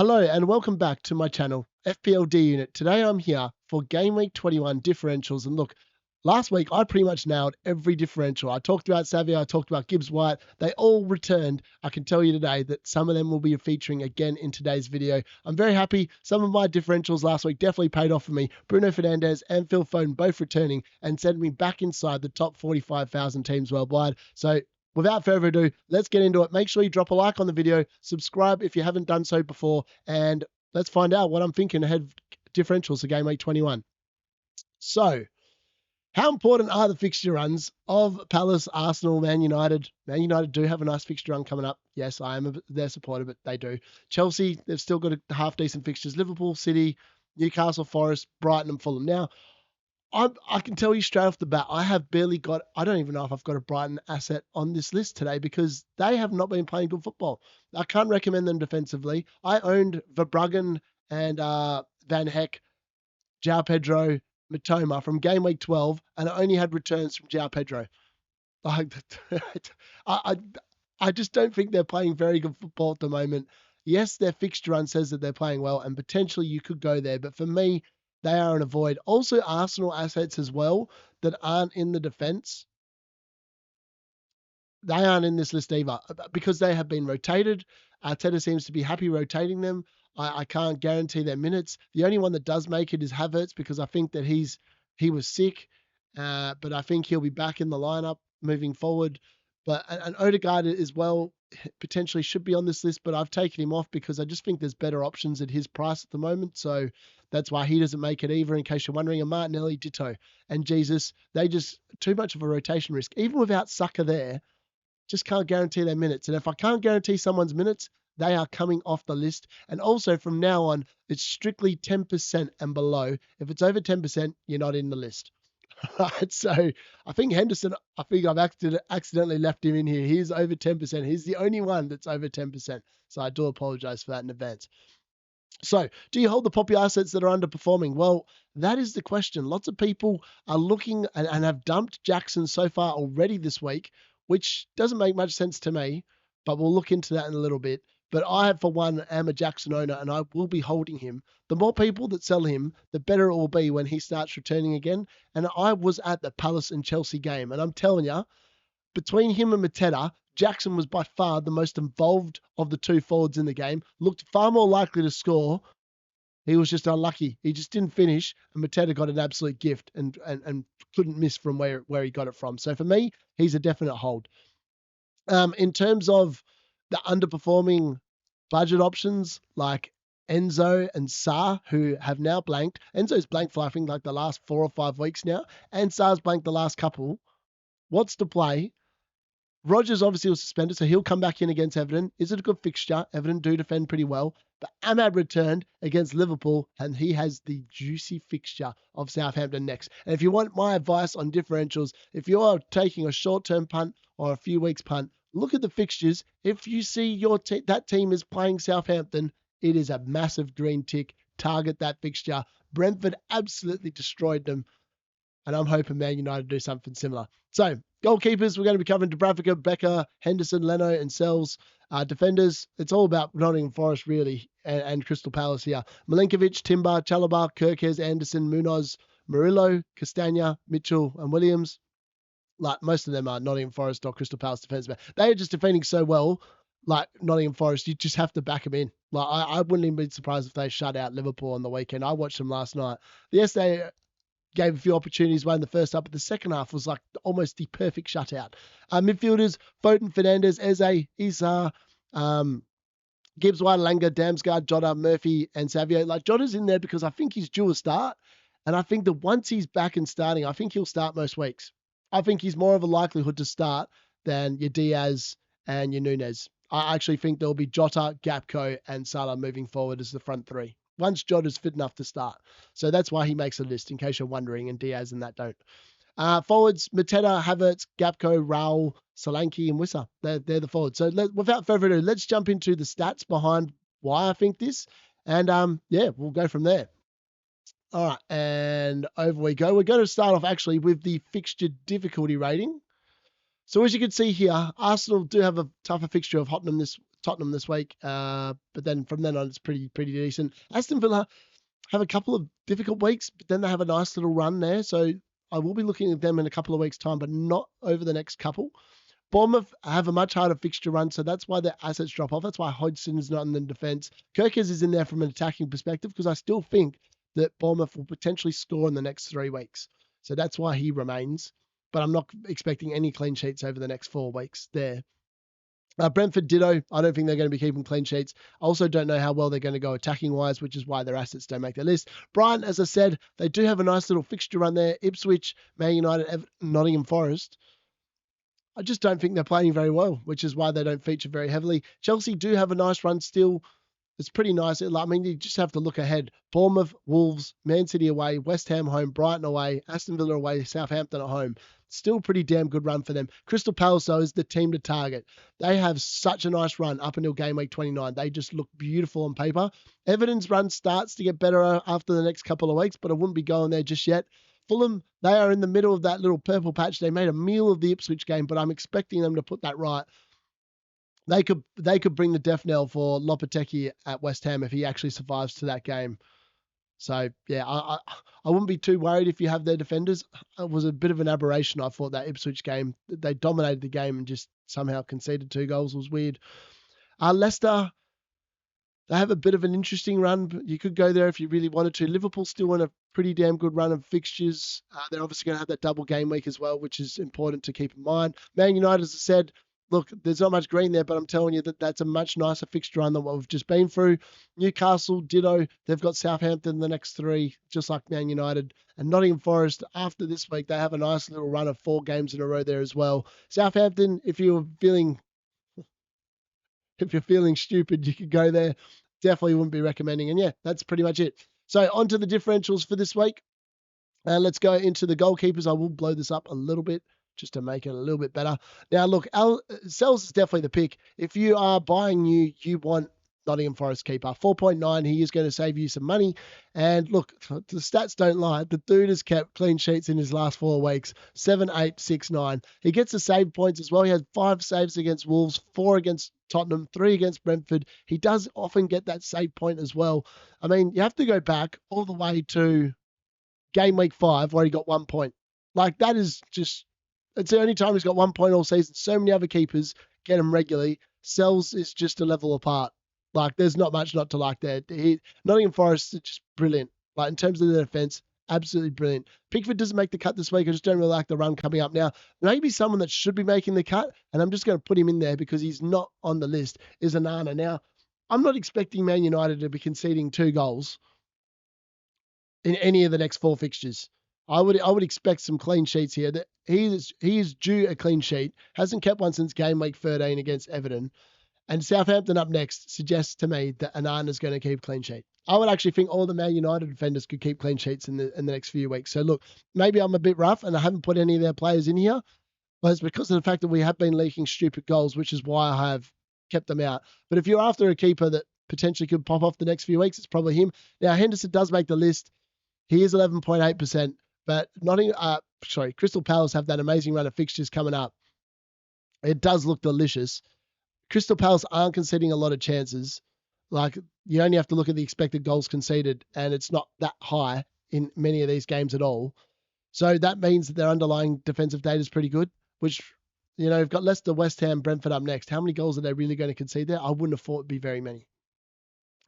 Hello and welcome back to my channel, FPL D Unit. Today I'm here for Game Week 21 differentials. And look, last week I pretty much nailed every differential. I talked about Savio, I talked about Gibbs-White. They all returned. I can tell you today that some of them will be featuring again in today's video. I'm very happy. Some of my differentials last week definitely paid off for me. Bruno Fernandes and Phil Foden both returning and sending me back inside the top 45,000 teams worldwide. So without further ado, let's get into it. Make sure you drop a like on the video, subscribe if you haven't done so before, and let's find out what I'm thinking ahead of differentials for Game Week 21. So, how important are the fixture runs of Palace, Arsenal, Man United? Man United do have a nice fixture run coming up. Yes, I am their supporter, but they do. Chelsea, they've still got a half-decent fixtures. Liverpool, City, Newcastle, Forest, Brighton, and Fulham. Now, I can tell you straight off the bat, I don't even know if I've got a Brighton asset on this list today because they have not been playing good football. I can't recommend them defensively. I owned Verbruggen and Van Heck, João Pedro, Matoma from game week 12, and I only had returns from João Pedro. I just don't think they're playing very good football at the moment. Yes, their fixture run says that they're playing well, and potentially you could go there. But for me, they are an avoid. Also, Arsenal assets as well that aren't in the defence. They aren't in this list either because they have been rotated. Arteta seems to be happy rotating them. I can't guarantee their minutes. The only one that does make it is Havertz because I think that he was sick, but I think he'll be back in the lineup moving forward. But and Odegaard as well potentially should be on this list, but I've taken him off because I just think there's better options at his price at the moment. So that's why he doesn't make it either, in case you're wondering. And Martinelli, ditto. And Jesus, they just too much of a rotation risk. Even without Saka there, just can't guarantee their minutes. And if I can't guarantee someone's minutes, they are coming off the list. And also from now on, it's strictly 10% and below. If it's over 10%, you're not in the list. Right, so I think Henderson, I've accidentally left him in here. He's over 10%. He's the only one that's over 10%. So I do apologize for that in advance. So do you hold the popular assets that are underperforming? Well, that is the question. Lots of people are looking and have dumped Jackson so far already this week, which doesn't make much sense to me, but we'll look into that in a little bit. But I, for one, am a Jackson owner, and I will be holding him. The more people that sell him, the better it will be when he starts returning again. And I was at the Palace and Chelsea game, and I'm telling you, between him and Mateta, Jackson was by far the most involved of the two forwards in the game, looked far more likely to score. He was just unlucky. He just didn't finish, and Mateta got an absolute gift and couldn't miss from where he got it from. So for me, he's a definite hold. In terms of the underperforming budget options like Enzo and Sarr, who have now blanked. Enzo's blanked for, I think, like the last 4 or 5 weeks now, and Sarr's blanked the last couple. What's to play? Rodgers obviously was suspended, so he'll come back in against Everton. Is it a good fixture? Everton do defend pretty well. But Ahmad returned against Liverpool, and he has the juicy fixture of Southampton next. And if you want my advice on differentials, if you are taking a short-term punt or a few weeks punt, look at the fixtures. If you see that team is playing Southampton, it is a massive green tick. Target that fixture. Brentford absolutely destroyed them, and I'm hoping Man United do something similar. So, goalkeepers, we're going to be covering Dubravka, Becker, Henderson, Leno, and Sells. Defenders, it's all about Nottingham Forest, really, and Crystal Palace here. Milenkovic, Timber, Chalobah, Kirkes, Anderson, Munoz, Murillo, Castagna, Mitchell, and Williams. Like, most of them are Nottingham Forest or Crystal Palace defenders. They are just defending so well, like Nottingham Forest, you just have to back them in. Like, I wouldn't even be surprised if they shut out Liverpool on the weekend. I watched them last night. Yes, they gave a few opportunities away in the first half, but the second half was like almost the perfect shutout. Midfielders, Foden, Fernandes, Eze, Issa, Gibbs, White, Langer, Damsgaard, Jota, Murphy, and Savio. Like, Jota's in there because I think he's due a start. And I think that once he's back and starting, I think he'll start most weeks. I think he's more of a likelihood to start than your Diaz and your Nunez. I actually think there'll be Jota, Gakpo, and Salah moving forward as the front three, once Jota's fit enough to start. So that's why he makes a list, in case you're wondering, and Diaz and that don't. Forwards, Mateta, Havertz, Gakpo, Raul, Solanke, and Wissa. They're the forwards. So without further ado, let's jump into the stats behind why I think this. And yeah, we'll go from there. All right, and over we go. We're going to start off actually with the fixture difficulty rating. So as you can see here, Arsenal do have a tougher fixture of Tottenham Tottenham this week. But then from then on, it's pretty decent. Aston Villa have a couple of difficult weeks, but then they have a nice little run there. So I will be looking at them in a couple of weeks' time, but not over the next couple. Bournemouth have a much harder fixture run, so that's why their assets drop off. That's why Hodgson is not in the defence. Kirkers is in there from an attacking perspective because I still think that Bournemouth will potentially score in the next 3 weeks. So that's why he remains. But I'm not expecting any clean sheets over the next 4 weeks there. Brentford ditto. I don't think they're going to be keeping clean sheets. I also don't know how well they're going to go attacking wise, which is why their assets don't make their list. Brighton, as I said, they do have a nice little fixture run there. Ipswich, Man United, Nottingham Forest. I just don't think they're playing very well, which is why they don't feature very heavily. Chelsea do have a nice run still. It's pretty nice. I mean, you just have to look ahead. Bournemouth, Wolves, Man City away, West Ham home, Brighton away, Aston Villa away, Southampton at home. Still a pretty damn good run for them. Crystal Palace, though, is the team to target. They have such a nice run up until game week 29. They just look beautiful on paper. Everton's run starts to get better after the next couple of weeks, but I wouldn't be going there just yet. Fulham, they are in the middle of that little purple patch. They made a meal of the Ipswich game, but I'm expecting them to put that right. They could bring the death knell for Lopetegui at West Ham if he actually survives to that game. So yeah, I wouldn't be too worried if you have their defenders. It was a bit of an aberration, I thought, that Ipswich game. They dominated the game and just somehow conceded 2 goals. It was weird. Leicester, they have a bit of an interesting run, but you could go there if you really wanted to. Liverpool still in a pretty damn good run of fixtures. They're obviously going to have that double game week as well, which is important to keep in mind. Man United, as I said, look, there's not much green there, but I'm telling you that that's a much nicer fixture run than what we've just been through. Newcastle, ditto. They've got Southampton the next 3, just like Man United. And Nottingham Forest, after this week, they have a nice little run of 4 games in a row there as well. Southampton, if you're feeling stupid, you could go there. Definitely wouldn't be recommending. And yeah, that's pretty much it. So on to the differentials for this week. Let's go into the goalkeepers. I will blow this up a little bit just to make it a little bit better. Now, look, Sells is definitely the pick. If you are buying new, you want Nottingham Forest keeper. 4.9, he is going to save you some money. And look, the stats don't lie. The dude has kept clean sheets in his last 4 weeks. 7, 8, 6, 9. He gets the save points as well. He had 5 saves against Wolves, 4 against Tottenham, 3 against Brentford. He does often get that save point as well. I mean, you have to go back all the way to game week 5 where he got 1 point. Like, that is just... It's the only time he's got 1 point all season. So many other keepers get him regularly. Sells is just a level apart. Like, there's not much not to like there. Nottingham Forest is just brilliant. Like, in terms of the defense, absolutely brilliant. Pickford doesn't make the cut this week. I just don't really like the run coming up now. Maybe someone that should be making the cut, and I'm just going to put him in there because he's not on the list, is Onana. Now, I'm not expecting Man United to be conceding 2 goals in any of the next 4 fixtures. I would expect some clean sheets here. That he is due a clean sheet. Hasn't kept one since game week 13 against Everton. And Southampton up next suggests to me that Onana's going to keep clean sheet. I would actually think all the Man United defenders could keep clean sheets in the next few weeks. So look, maybe I'm a bit rough and I haven't put any of their players in here, but it's because of the fact that we have been leaking stupid goals, which is why I have kept them out. But if you're after a keeper that potentially could pop off the next few weeks, it's probably him. Now, Henderson does make the list. He is 11.8%. But Crystal Palace have that amazing run of fixtures coming up. It does look delicious. Crystal Palace aren't conceding a lot of chances. Like, you only have to look at the expected goals conceded, and it's not that high in many of these games at all. So that means that their underlying defensive data is pretty good, which, you've got Leicester, West Ham, Brentford up next. How many goals are they really going to concede there? I wouldn't have thought it'd be very many.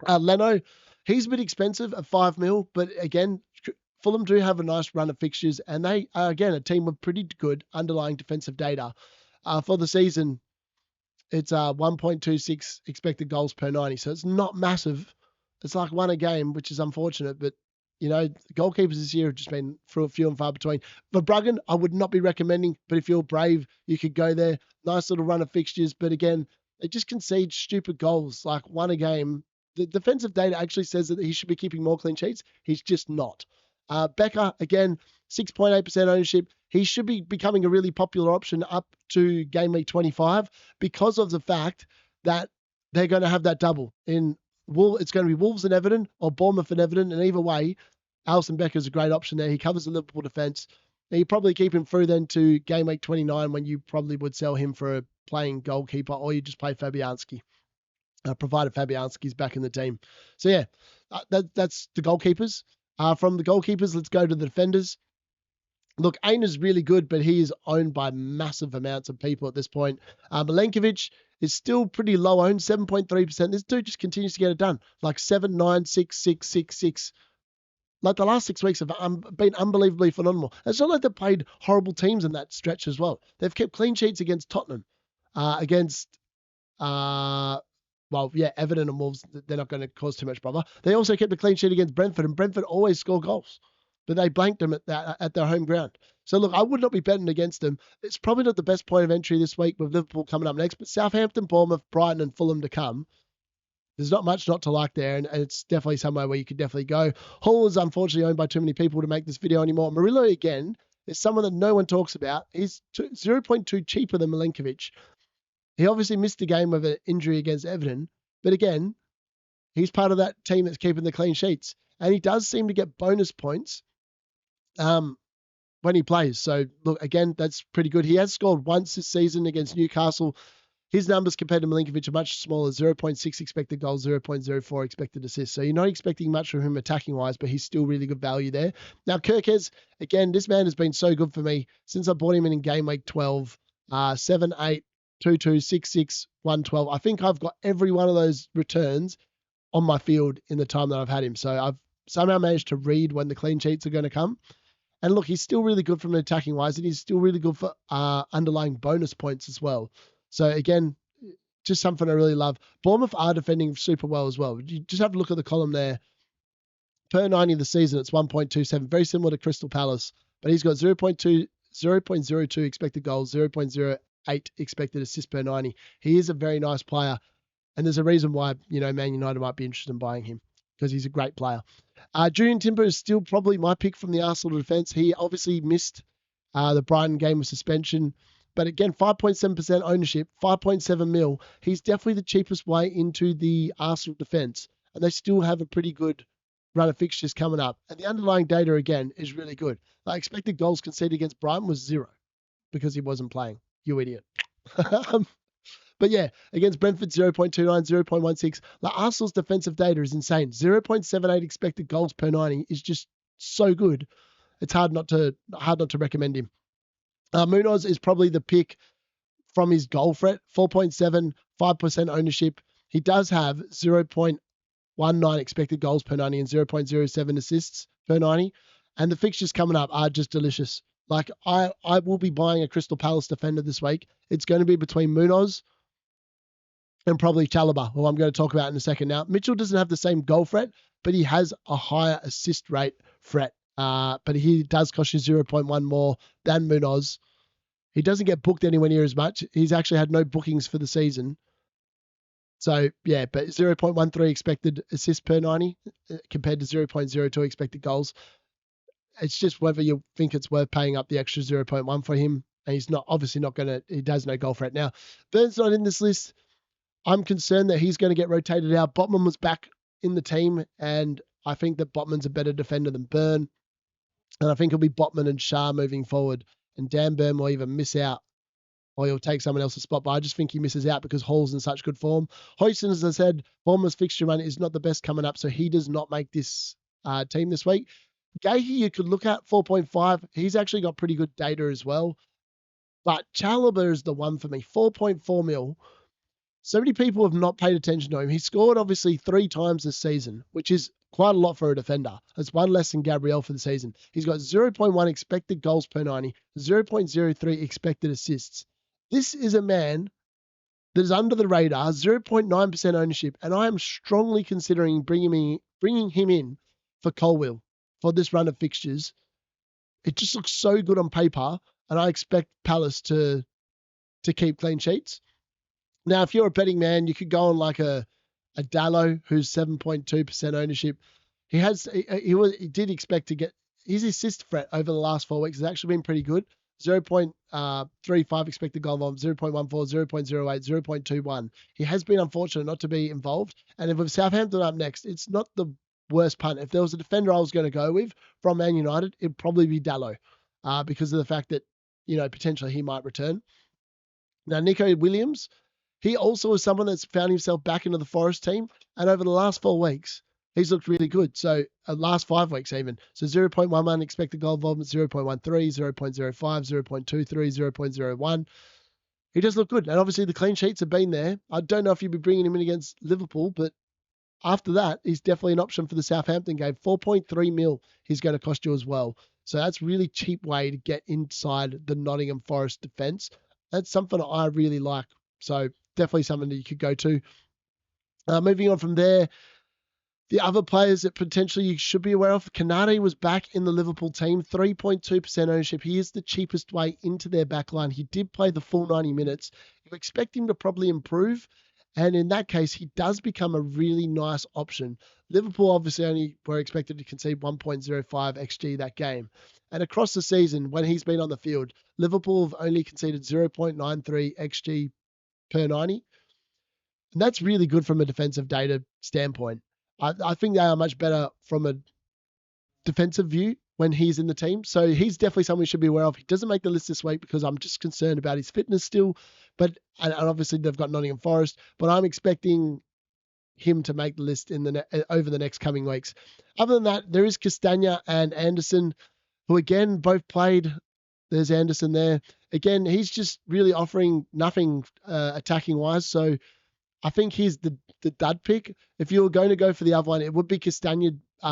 Leno, he's a bit expensive at 5 mil, but again, Fulham do have a nice run of fixtures, and they are, again, a team with pretty good underlying defensive data. For the season, it's 1.26 expected goals per 90, so it's not massive. It's like 1 a game, which is unfortunate, but, goalkeepers this year have just been few and far between. For Bruggen, I would not be recommending, but if you're brave, you could go there. Nice little run of fixtures, but again, they just concede stupid goals, like 1 a game. The defensive data actually says that he should be keeping more clean sheets. He's just not. Becker, again, 6.8% ownership. He should be becoming a really popular option up to game week 25 because of the fact that they're going to have that double. It's going to be Wolves and Everton or Bournemouth and Everton. And either way, Alisson Becker is a great option there. He covers the Liverpool defence. You probably keep him through then to game week 29 when you probably would sell him for a playing goalkeeper or you just play Fabianski. provided Fabianski's back in the team. So yeah, that's the goalkeepers. From the goalkeepers, let's go to the defenders. Look, Ain is really good, but he is owned by massive amounts of people at this point. Milenkovic is still pretty low owned, 7.3%. This dude just continues to get it done. Like 7, 9, 6, 6, 6, 6. Like the last 6 weeks have been unbelievably phenomenal. It's not like they've played horrible teams in that stretch as well. They've kept clean sheets against Tottenham, against Everton and Wolves. They're not going to cause too much bother. They also kept a clean sheet against Brentford, and Brentford always score goals, but they blanked them at their home ground. So look, I would not be betting against them. It's probably not the best point of entry this week with Liverpool coming up next, but Southampton, Bournemouth, Brighton, and Fulham to come. There's not much not to like there, and it's definitely somewhere where you could definitely go. Hull is unfortunately owned by too many people to make this video anymore. Murillo, again, is someone that no one talks about. He's 0.2 cheaper than Milenkovic. He obviously missed the game with an injury against Everton, but again, he's part of that team that's keeping the clean sheets. And he does seem to get bonus points when he plays. So, look, again, that's pretty good. He has scored once this season against Newcastle. His numbers compared to Milenkovic are much smaller, 0.6 expected goals, 0.04 expected assists. So you're not expecting much from him attacking-wise, but he's still really good value there. Now, Kirkes, again, this man has been so good for me since I bought him in game week 12, 7, 8, 2, 2, 6, 6, 1, 12. I think I've got every one of those returns on my field in the time that I've had him. So I've somehow managed to read when the clean sheets are going to come. And look, he's still really good from an attacking wise, and he's still really good for underlying bonus points as well. So again, just something I really love. Bournemouth are defending super well as well. You just have a look at the column there. Per 90 of the season, it's 1.27, very similar to Crystal Palace, but he's got 0.02 expected goals, 0.08 expected assists per 90. He is a very nice player, and there's a reason why, Man United might be interested in buying him, because he's a great player. Julian Timber is still probably my pick from the Arsenal defence. He obviously missed the Brighton game with suspension. But again, 5.7% ownership, 5.7 mil. He's definitely the cheapest way into the Arsenal defence. And they still have a pretty good run of fixtures coming up. And the underlying data, again, is really good. Like expected goals conceded against Brighton was 0 because he wasn't playing. You idiot. But yeah, against Brentford, 0.29, 0.16. Like Arsenal's defensive data is insane. 0.78 expected goals per 90 is just so good. It's hard not to recommend him. Munoz is probably the pick from his goal threat, 4.7, 5% ownership. He does have 0.19 expected goals per 90 and 0.07 assists per 90. And the fixtures coming up are just delicious. Like I will be buying a Crystal Palace defender this week. It's going to be between Munoz and probably Chalobah, who I'm going to talk about in a second. Now, Mitchell doesn't have the same goal threat, but he has a higher assist rate threat. But he does cost you 0.1 more than Munoz. He doesn't get booked anywhere near as much. He's actually had no bookings for the season. So, yeah, but 0.13 expected assists per 90 compared to 0.02 expected goals. It's just whether you think it's worth paying up the extra 0.1 for him. And he's not obviously not going to, he does no goal threat. Now, Burn's not in this list. I'm concerned that he's going to get rotated out. Botman was back in the team, and I think that Botman's a better defender than Burn. And I think it'll be Botman and Shah moving forward. And Dan Burn will either miss out or he'll take someone else's spot. But I just think he misses out because Hall's in such good form. Hoyson, as I said, Bournemouth's fixture run is not the best coming up, so he does not make this team this week. Gahey, you could look at 4.5. He's actually got pretty good data as well. But Chalobah is the one for me, 4.4 mil. So many people have not paid attention to him. He scored obviously 3 times this season, which is quite a lot for a defender. It's one less than Gabriel for the season. He's got 0.1 expected goals per 90, 0.03 expected assists. This is a man that is under the radar, 0.9% ownership, and I am strongly considering bringing him in for Colwill for this run of fixtures. It just looks so good on paper, and I expect Palace to keep clean sheets. Now, if you're a betting man, you could go on like a Dallo, who's 7.2% ownership. He did expect to get his assist threat over the last 4 weeks has actually been pretty good. 0.35 expected goal volume, 0.14, 0.08, 0.21. He has been unfortunate not to be involved. And if with Southampton up next, it's not the worst punt. If there was a defender I was going to go with from Man United, it'd probably be Dallo because of the fact that, potentially he might return. Now, Nico Williams, he also is someone that's found himself back into the Forest team. And over the last 4 weeks, he's looked really good. So last 5 weeks even. So 0.11 expected goal involvement, 0.13, 0.05, 0.23, 0.01. He does look good. And obviously the clean sheets have been there. I don't know if you'd be bringing him in against Liverpool, but after that, he's definitely an option for the Southampton game. 4.3 mil he's going to cost you as well. So that's really cheap way to get inside the Nottingham Forest defence. That's something I really like. So definitely something that you could go to. Moving on from there, the other players that potentially you should be aware of, Kanate was back in the Liverpool team, 3.2% ownership. He is the cheapest way into their backline. He did play the full 90 minutes. You expect him to probably improve. And in that case, he does become a really nice option. Liverpool obviously only were expected to concede 1.05 XG that game. And across the season, when he's been on the field, Liverpool have only conceded 0.93 XG per 90. And that's really good from a defensive data standpoint. I think they are much better from a defensive view when he's in the team. So he's definitely someone we should be aware of. He doesn't make the list this week because I'm just concerned about his fitness still. But and obviously they've got Nottingham Forest, but I'm expecting him to make the list in the over the next coming weeks. Other than that, there is Castagna and Anderson, who again both played. There's Anderson there. Again, he's just really offering nothing attacking wise. So I think he's the dud pick. If you were going to go for the other one, it would be Castagna.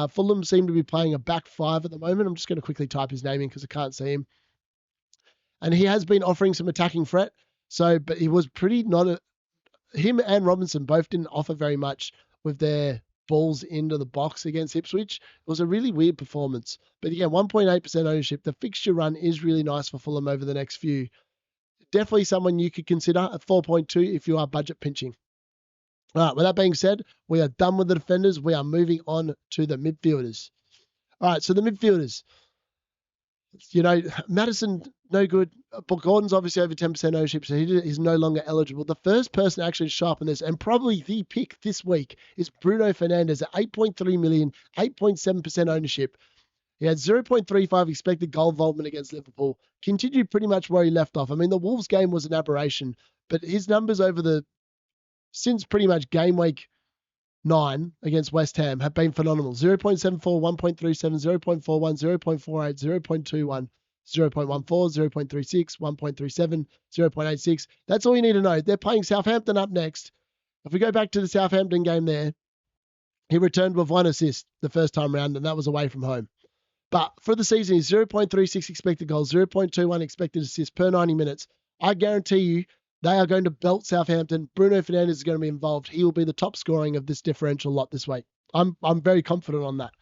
Fulham seem to be playing a back five at the moment. I'm just going to quickly type his name in because I can't see him. And he has been offering some attacking threat. So, but he was pretty him and Robinson both didn't offer very much with their balls into the box against Ipswich. It was a really weird performance. But again, 1.8% ownership. The fixture run is really nice for Fulham over the next few. Definitely someone you could consider at 4.2 if you are budget pinching. All right, with that being said, we are done with the defenders. We are moving on to the midfielders. All right, so the midfielders. You know, Madison, no good. But Gordon's obviously over 10% ownership, so he's no longer eligible. The first person to actually sharpen this, and probably the pick this week, is Bruno Fernandes at 8.3 million, 8.7% ownership. He had 0.35 expected goal involvement against Liverpool. Continued pretty much where he left off. I mean, the Wolves game was an aberration, but his numbers since pretty much game week 9 against West Ham have been phenomenal. 0.74, 1.37, 0.41, 0.48, 0.21, 0.14, 0.36, 1.37, 0.86. That's all you need to know. They're playing Southampton up next. If we go back to the Southampton game there, he returned with 1 assist the first time round, and that was away from home. But for the season, he's 0.36 expected goals, 0.21 expected assists per 90 minutes. I guarantee you, they are going to belt Southampton. Bruno Fernandes is going to be involved. He will be the top scoring of this differential lot this week. I'm very confident on that.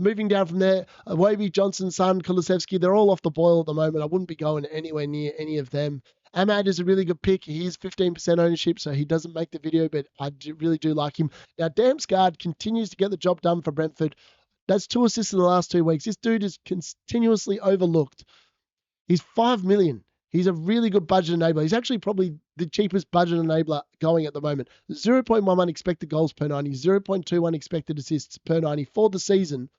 Moving down from there, Iwobi, Johnson, Son, Kulusevski, they're all off the boil at the moment. I wouldn't be going anywhere near any of them. Ahmad is a really good pick. He is 15% ownership, so he doesn't make the video, but I really do like him. Now, Damsgaard continues to get the job done for Brentford. That's 2 assists in the last 2 weeks. This dude is continuously overlooked. He's 5 million. He's a really good budget enabler. He's actually probably the cheapest budget enabler going at the moment. 0.11 expected goals per 90, 0.21 expected assists per 90 for the season.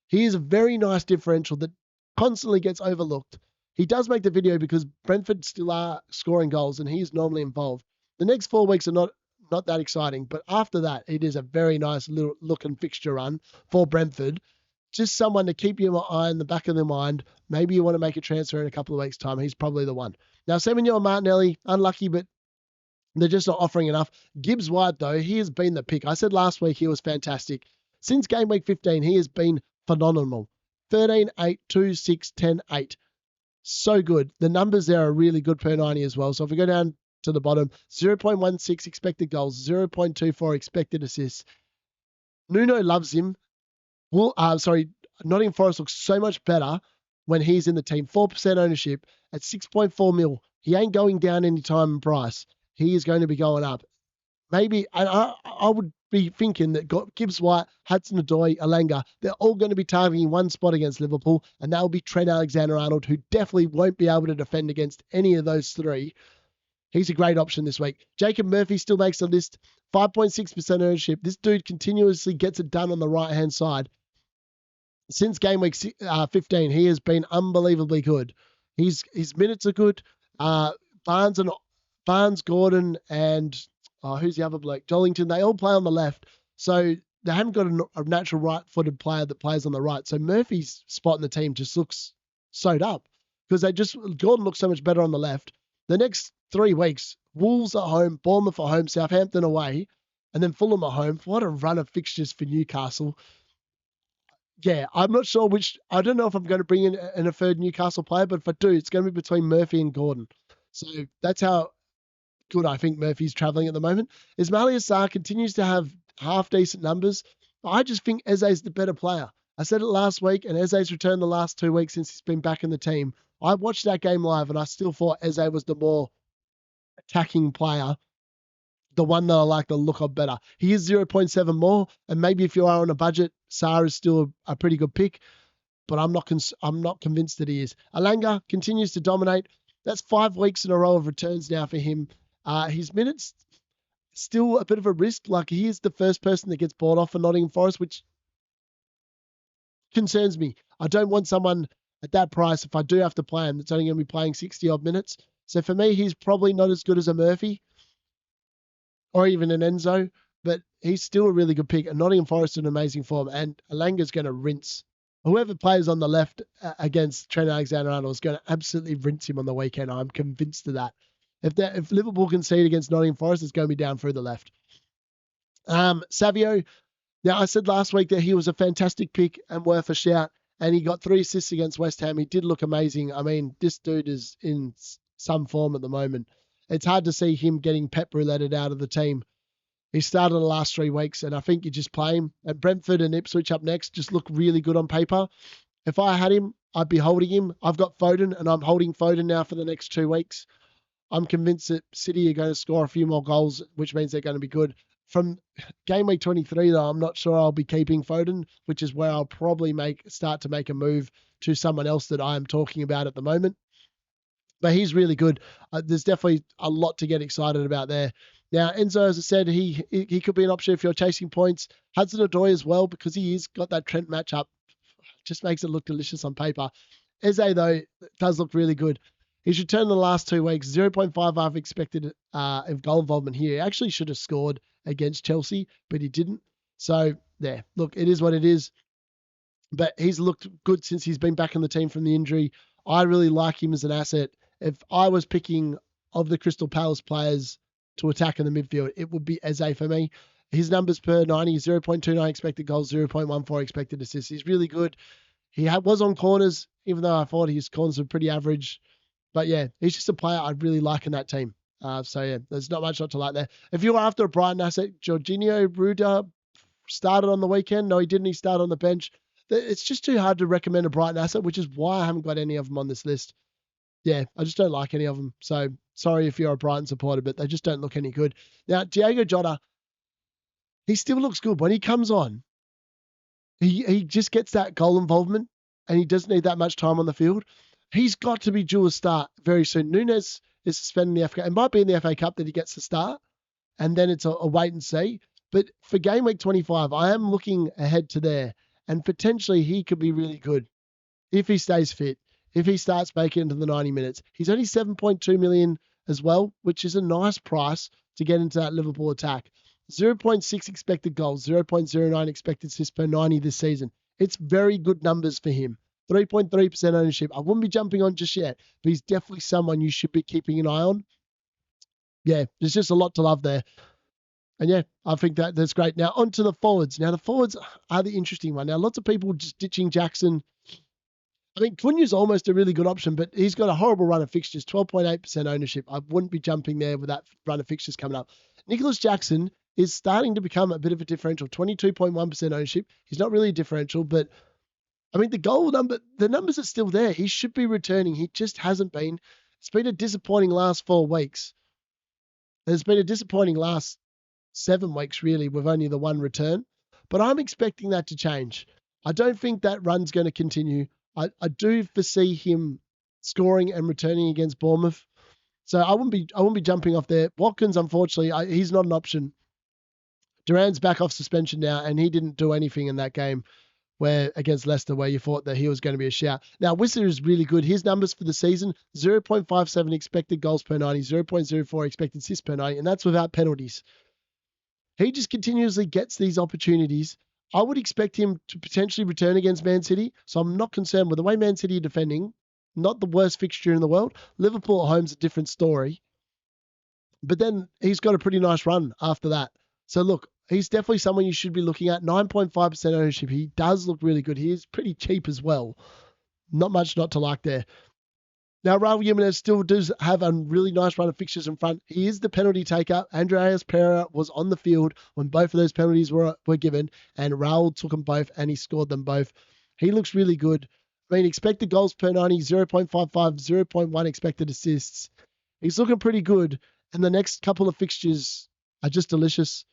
He is a very nice differential that constantly gets overlooked. He does make the video because Brentford still are scoring goals and he is normally involved. The next 4 weeks are not that exciting, but after that, it is a very nice little looking fixture run for Brentford. Just someone to keep your eye in the back of their mind. Maybe you want to make a transfer in a couple of weeks' time. He's probably the one. Now, Semenyo and Martinelli, unlucky, but they're just not offering enough. Gibbs White, though, he has been the pick. I said last week he was fantastic. Since game week 15, he has been phenomenal. 13, 8, 2, 6, 10, 8. So good. The numbers there are really good per 90 as well. So if we go down to the bottom, 0.16 expected goals, 0.24 expected assists. Nuno loves him. Nottingham Forest looks so much better when he's in the team. 4% ownership at 6.4 mil. He ain't going down any time in price. He is going to be going up. Maybe, and I would be thinking that Gibbs White, Hudson-Odoi, Alanga, they're all going to be targeting one spot against Liverpool, and that will be Trent Alexander-Arnold, who definitely won't be able to defend against any of those three. He's a great option this week. Jacob Murphy still makes the list. 5.6% ownership. This dude continuously gets it done on the right-hand side. Since game week 15, he has been unbelievably good. His minutes are good. Barnes and Barnes, Gordon, and who's the other bloke? Jollington. They all play on the left. So they haven't got a natural right-footed player that plays on the right. So Murphy's spot in the team just looks sewed up because Gordon looks so much better on the left. The next 3 weeks, Wolves at home, Bournemouth at home, Southampton away, and then Fulham at home. What a run of fixtures for Newcastle. Yeah, I'm not sure I don't know if I'm going to bring in a third Newcastle player, but if I do, it's going to be between Murphy and Gordon. So that's how good I think Murphy's travelling at the moment. Ismail Assar continues to have half decent numbers. I just think Eze's the better player. I said it last week, and Eze's returned the last 2 weeks since he's been back in the team. I watched that game live, and I still thought Eze was the more attacking player, the one that I like the look of better. He is 0.7 more, and maybe if you are on a budget, Sarr is still a pretty good pick, but I'm not convinced that he is. Alanga continues to dominate. That's 5 weeks in a row of returns now for him. His minutes still a bit of a risk. Like, he is the first person that gets bought off for Nottingham Forest, which concerns me. I don't want someone at that price, if I do have to play him, that's only going to be playing 60 odd minutes. So for me, he's probably not as good as a Murphy or even an Enzo, but he's still a really good pick. And Nottingham Forest in amazing form. And Alanga's going to rinse whoever plays on the left against Trent Alexander-Arnold is going to absolutely rinse him on the weekend. I'm convinced of that. If Liverpool concede against Nottingham Forest, it's going to be down through the left. Savio. Now, I said last week that he was a fantastic pick and worth a shout, and he got 3 assists against West Ham. He did look amazing. I mean, this dude is in some form at the moment. It's hard to see him getting Pep rouletted out of the team. He started the last 3 weeks, and I think you just play him. And Brentford and Ipswich up next just look really good on paper. If I had him, I'd be holding him. I've got Foden, and I'm holding Foden now for the next 2 weeks. I'm convinced that City are going to score a few more goals, which means they're going to be good. From game week 23, though, I'm not sure I'll be keeping Foden, which is where I'll probably start to make a move to someone else that I am talking about at the moment. But he's really good. There's definitely a lot to get excited about there. Now, Enzo, as I said, he could be an option if you're chasing points. Hudson-Odoi as well, because he's got that Trent matchup. Just makes it look delicious on paper. Eze, though, does look really good. He's returned the last 2 weeks, 0.55 expected of goal involvement here. He actually should have scored against Chelsea, but he didn't. So, there. Look, it is what it is. But he's looked good since he's been back in the team from the injury. I really like him as an asset. If I was picking of the Crystal Palace players to attack in the midfield, it would be Eze for me. His numbers per 90, 0.29 expected goals, 0.14 expected assists. He's really good. He was on corners, even though I thought his corners were pretty average. But yeah, he's just a player I'd really like in that team. So yeah, there's not much not to like there. If you were after a Brighton asset, Jorginho Ruda started on the weekend. No, he didn't. He started on the bench. It's just too hard to recommend a Brighton asset, which is why I haven't got any of them on this list. Yeah, I just don't like any of them. So sorry if you're a Brighton supporter, but they just don't look any good. Now, Diego Jota, he still looks good. When he comes on, he just gets that goal involvement, and he doesn't need that much time on the field. He's got to be due a start very soon. Nunes is suspending the FA Cup. It might be in the FA Cup that he gets to start, and then it's a wait and see. But for game week 25, I am looking ahead to there, and potentially he could be really good if he stays fit, if he starts making it into the 90 minutes. He's only 7.2 million as well, which is a nice price to get into that Liverpool attack. 0.6 expected goals, 0.09 expected assists per 90 this season. It's very good numbers for him. 3.3% ownership. I wouldn't be jumping on just yet, but he's definitely someone you should be keeping an eye on. Yeah, there's just a lot to love there. And yeah, I think that's great. Now, on to the forwards. Now, the forwards are the interesting one. Now, lots of people just ditching Jackson. I mean, Cunha's almost a really good option, but he's got a horrible run of fixtures, 12.8% ownership. I wouldn't be jumping there with that run of fixtures coming up. Nicholas Jackson is starting to become a bit of a differential, 22.1% ownership. He's not really a differential, but I mean, the numbers are still there. He should be returning. He just hasn't been. It's been a disappointing last 4 weeks. It's been a disappointing last 7 weeks, really, with only the one return. But I'm expecting that to change. I don't think that run's going to continue. I do foresee him scoring and returning against Bournemouth. So I wouldn't be jumping off there. Watkins, unfortunately, he's not an option. Duran's back off suspension now, and he didn't do anything in that game. where against Leicester, where you thought that he was going to be a shout. Now, Whistler is really good. His numbers for the season, 0.57 expected goals per 90, 0.04 expected assists per 90, and that's without penalties. He just continuously gets these opportunities. I would expect him to potentially return against Man City, so I'm not concerned with the way Man City are defending. Not the worst fixture in the world. Liverpool at home's a different story. But then he's got a pretty nice run after that. So look, he's definitely someone you should be looking at. 9.5% ownership. He does look really good. He is pretty cheap as well. Not much not to like there. Now, Raul Jimenez still does have a really nice run of fixtures in front. He is the penalty taker. Andreas Pereira was on the field when both of those penalties were given, and Raul took them both, and he scored them both. He looks really good. I mean, expected goals per 90, 0.55, 0.1 expected assists. He's looking pretty good, and the next couple of fixtures are just delicious.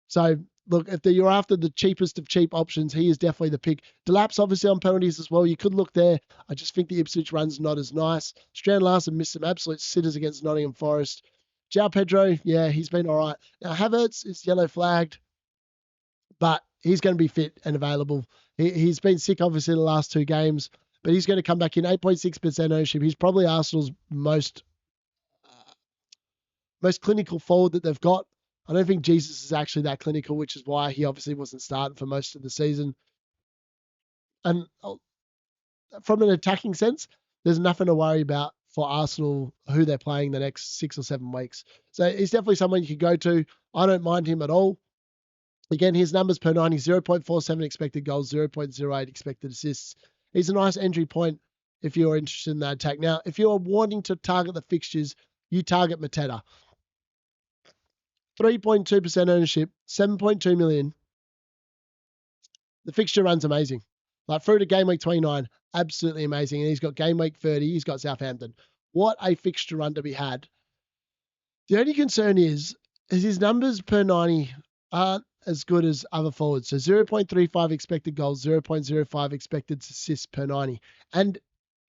So, look, if you're after the cheapest of cheap options, he is definitely the pick. Delap's obviously on penalties as well. You could look there. I just think the Ipswich run's not as nice. Strand Larson missed some absolute sitters against Nottingham Forest. João Pedro, yeah, he's been all right. Now, Havertz is yellow flagged, but he's going to be fit and available. He's been sick, obviously, the last two games, but he's going to come back in 8.6% ownership. He's probably Arsenal's most clinical forward that they've got. I don't think Jesus is actually that clinical, which is why he obviously wasn't starting for most of the season. And from an attacking sense, there's nothing to worry about for Arsenal, who they're playing the next 6 or 7 weeks. So he's definitely someone you could go to. I don't mind him at all. Again, his numbers per 90, 0.47 expected goals, 0.08 expected assists. He's a nice entry point if you're interested in that attack. Now, if you're wanting to target the fixtures, you target Mateta. 3.2% ownership, 7.2 million. The fixture run's amazing. Like through to game week 29, absolutely amazing. And he's got game week 30, he's got Southampton. What a fixture run to be had. The only concern is his numbers per 90 aren't as good as other forwards. So 0.35 expected goals, 0.05 expected assists per 90. And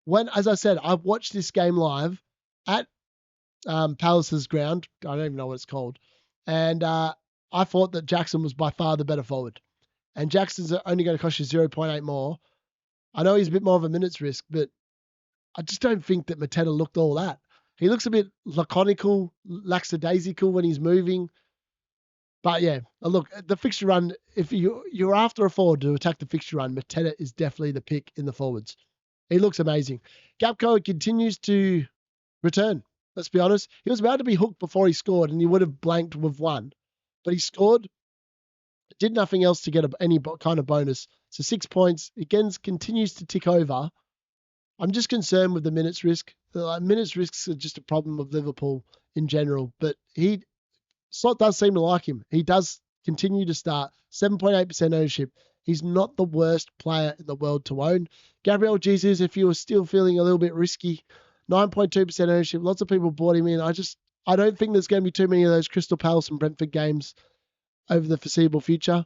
when, as I said, I've watched this game live at Palace's ground. I don't even know what it's called. And I thought that Jackson was by far the better forward. And Jackson's only going to cost you 0.8 more. I know he's a bit more of a minutes risk, but I just don't think that Mateta looked all that. He looks a bit laconical, lackadaisical when he's moving. But yeah, look, the fixture run, if you're after a forward to attack the fixture run, Mateta is definitely the pick in the forwards. He looks amazing. Gapco continues to return. Let's be honest. He was about to be hooked before he scored, and he would have blanked with one. But he scored, did nothing else to get any kind of bonus. So 6 points. Again, continues to tick over. I'm just concerned with the minutes risk. Minutes risks are just a problem of Liverpool in general. But Slot does seem to like him. He does continue to start. 7.8% ownership. He's not the worst player in the world to own. Gabriel Jesus, if you were still feeling a little bit risky, 9.2% ownership. Lots of people bought him in. I don't think there's going to be too many of those Crystal Palace and Brentford games over the foreseeable future.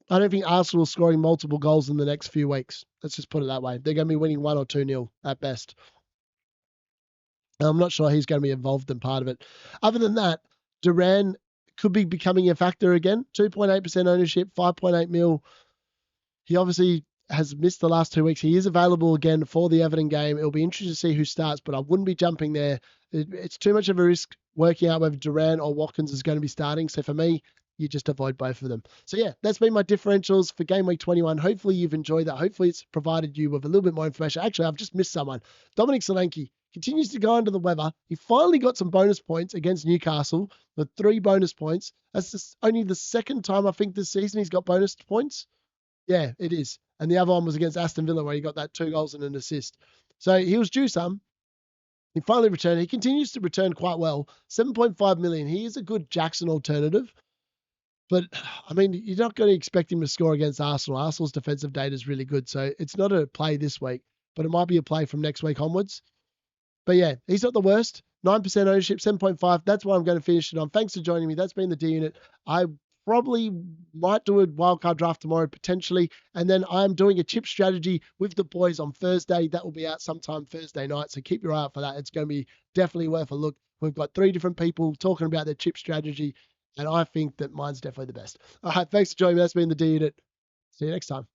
I don't think Arsenal is scoring multiple goals in the next few weeks. Let's just put it that way. They're going to be winning 1 or 2-0 at best. And I'm not sure he's going to be involved in part of it. Other than that, Duran could be becoming a factor again. 2.8% ownership, 5.8 mil. He obviously has missed the last 2 weeks. He is available again for the Everton game. It'll be interesting to see who starts, but I wouldn't be jumping there. It's too much of a risk working out whether Duran or Watkins is going to be starting. So for me, you just avoid both of them. So yeah, that's been my differentials for game week 21. Hopefully you've enjoyed that. Hopefully it's provided you with a little bit more information. Actually, I've just missed someone. Dominic Solanke continues to go under the weather. He finally got some bonus points against Newcastle with 3 bonus points. That's only the second time I think this season he's got bonus points. Yeah, it is. And the other one was against Aston Villa where he got that 2 goals and an assist. So he was due some. He finally returned. He continues to return quite well. 7.5 million. He is a good Jackson alternative. But, I mean, you're not going to expect him to score against Arsenal. Arsenal's defensive data is really good. So it's not a play this week, but it might be a play from next week onwards. But yeah, he's not the worst. 9% ownership, 7.5. That's what I'm going to finish it on. Thanks for joining me. That's been the D Unit. I probably might do a wildcard draft tomorrow, potentially. And then I'm doing a chip strategy with the boys on Thursday. That will be out sometime Thursday night. So keep your eye out for that. It's going to be definitely worth a look. We've got 3 different people talking about their chip strategy. And I think that mine's definitely the best. All right, thanks for joining me. That's been the D Unit. See you next time.